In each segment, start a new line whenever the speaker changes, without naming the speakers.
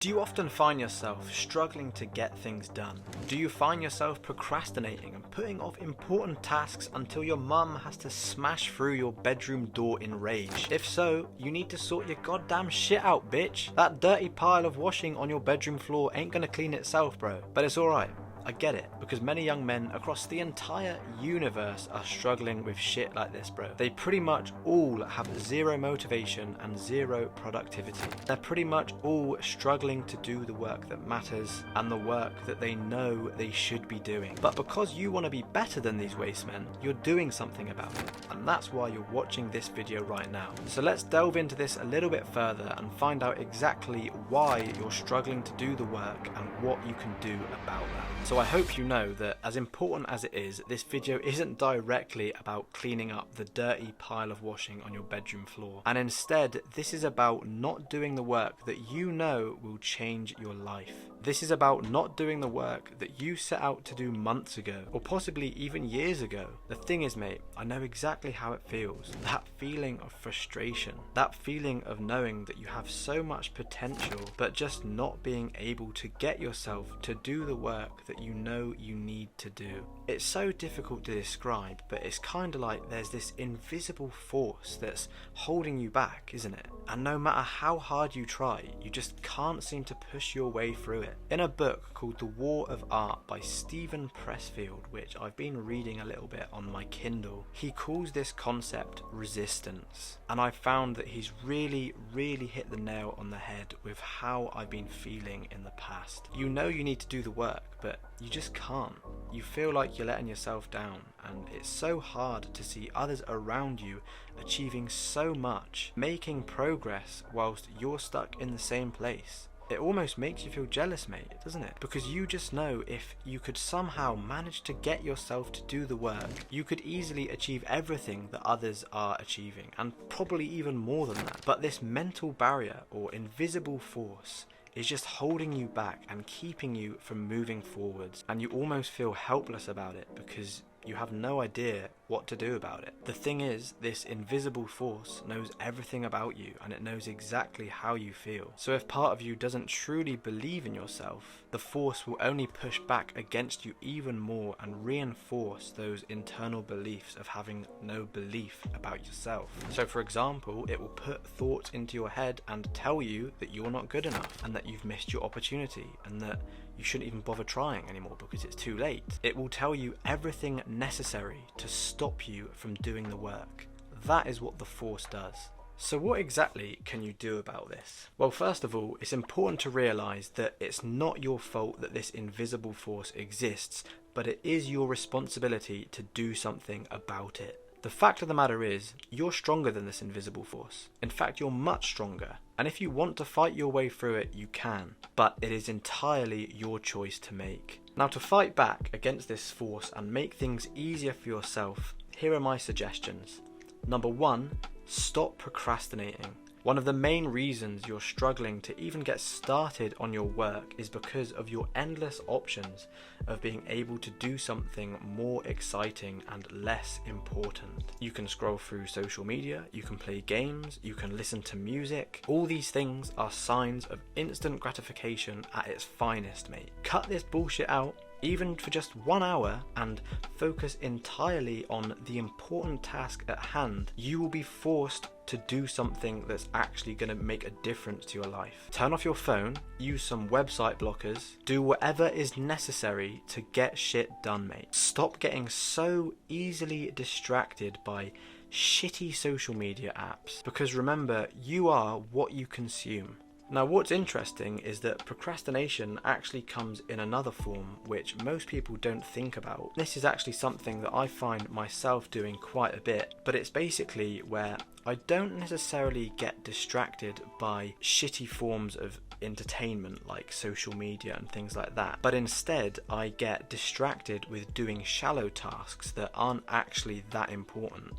Do you often find yourself struggling to get things done? Do you find yourself procrastinating and putting off important tasks until your mum has to smash through your bedroom door in rage? If so, you need to sort your goddamn shit out, bitch. That dirty pile of washing on your bedroom floor ain't gonna clean itself, bro. But it's alright. I get it, because many young men across the entire universe are struggling with shit like this, bro. They pretty much all have zero motivation and zero productivity. They're pretty much all struggling to do the work that matters and the work that they know they should be doing. But because you want to be better than these waste men, you're doing something about it. And that's why you're watching this video right now. So let's delve into this a little bit further and find out exactly why you're struggling to do the work and what you can do about that. So I hope you know that, as important as it is, this video isn't directly about cleaning up the dirty pile of washing on your bedroom floor. And instead, this is about not doing the work that you know will change your life. This is about not doing the work that you set out to do months ago, or possibly even years ago. The thing is, mate, I know exactly how it feels. That feeling of frustration, that feeling of knowing that you have so much potential, but just not being able to get yourself to do the work that you know you need to do. It's so difficult to describe, but it's kind of like there's this invisible force that's holding you back, isn't it? And no matter how hard you try, you just can't seem to push your way through it. In a book called The War of Art by Steven Pressfield, which I've been reading a little bit on my Kindle, he calls this concept resistance. And I found that he's really hit the nail on the head with how I've been feeling in the past. You know you need to do the work, but you just can't. You feel like you're letting yourself down, and it's so hard to see others around you achieving so much, making progress whilst you're stuck in the same place. It almost makes you feel jealous, mate, doesn't it? Because you just know if you could somehow manage to get yourself to do the work, you could easily achieve everything that others are achieving, and probably even more than that. But this mental barrier or invisible force is just holding you back and keeping you from moving forwards, and you almost feel helpless about it because you have no idea what to do about it. The thing is, this invisible force knows everything about you, and it knows exactly how you feel. So if part of you doesn't truly believe in yourself, the force will only push back against you even more and reinforce those internal beliefs of having no belief about yourself. So for example, it will put thoughts into your head and tell you that you're not good enough, and that you've missed your opportunity, and that you shouldn't even bother trying anymore because it's too late. It will tell you everything necessary to stop you from doing the work. That is what the force does. So what exactly can you do about this? Well, first of all, it's important to realise that it's not your fault that this invisible force exists, but it is your responsibility to do something about it. The fact of the matter is, you're stronger than this invisible force. In fact, you're much stronger. And if you want to fight your way through it, you can. But it is entirely your choice to make. Now, to fight back against this force and make things easier for yourself, here are my suggestions. Number 1, stop procrastinating. One of the main reasons you're struggling to even get started on your work is because of your endless options of being able to do something more exciting and less important. You can scroll through social media, you can play games, you can listen to music. All these things are signs of instant gratification at its finest, mate. Cut this bullshit out, even for just 1 hour, and focus entirely on the important task at hand. You will be forced to do something that's actually going to make a difference to your life. Turn off your phone, use some website blockers, do whatever is necessary to get shit done, mate. Stop getting so easily distracted by shitty social media apps, because remember, you are what you consume. Now, what's interesting is that procrastination actually comes in another form which most people don't think about. This is actually something that I find myself doing quite a bit, but it's basically where I don't necessarily get distracted by shitty forms of entertainment like social media and things like that, but instead I get distracted with doing shallow tasks that aren't actually that important.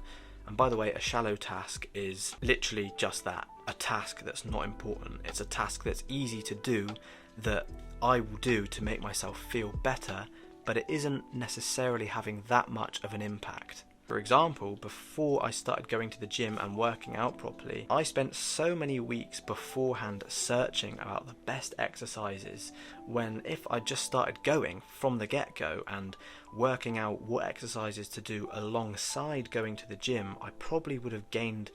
And by the way, a shallow task is literally just that, a task that's not important. It's a task that's easy to do, that I will do to make myself feel better, but it isn't necessarily having that much of an impact. For example, before I started going to the gym and working out properly, I spent so many weeks beforehand searching about the best exercises, when if I just started going from the get-go and working out what exercises to do alongside going to the gym, I probably would have gained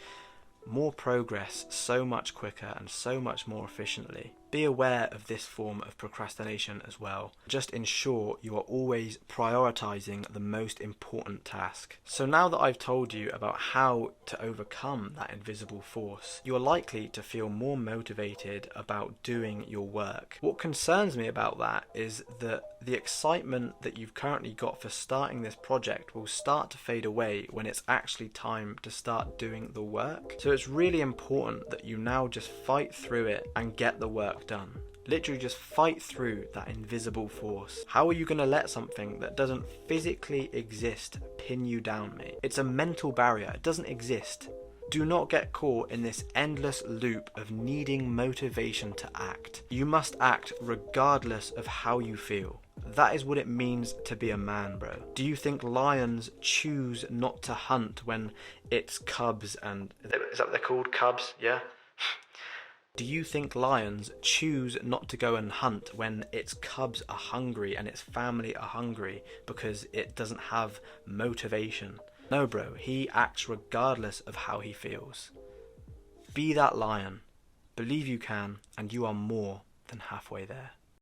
more progress so much quicker and so much more efficiently. Be aware of this form of procrastination as well. Just ensure you are always prioritizing the most important task. So now that I've told you about how to overcome that invisible force, you're likely to feel more motivated about doing your work. What concerns me about that is that the excitement that you've currently got for starting this project will start to fade away when it's actually time to start doing the work. So it's really important that you now just fight through it and get the work done. Literally just fight through that invisible force. How are you going to let something that doesn't physically exist pin you down, mate? It's a mental barrier. It doesn't exist. Do not get caught in this endless loop of needing motivation to act. You must act regardless of how you feel. That is what it means to be a man, bro. Do you think lions choose not to hunt when it's cubs and... Is that what they're called? Cubs? Yeah? Do you think lions choose not to go and hunt when its cubs are hungry and its family are hungry because it doesn't have motivation? No, bro, he acts regardless of how he feels. Be that lion. Believe you can, and you are more than halfway there.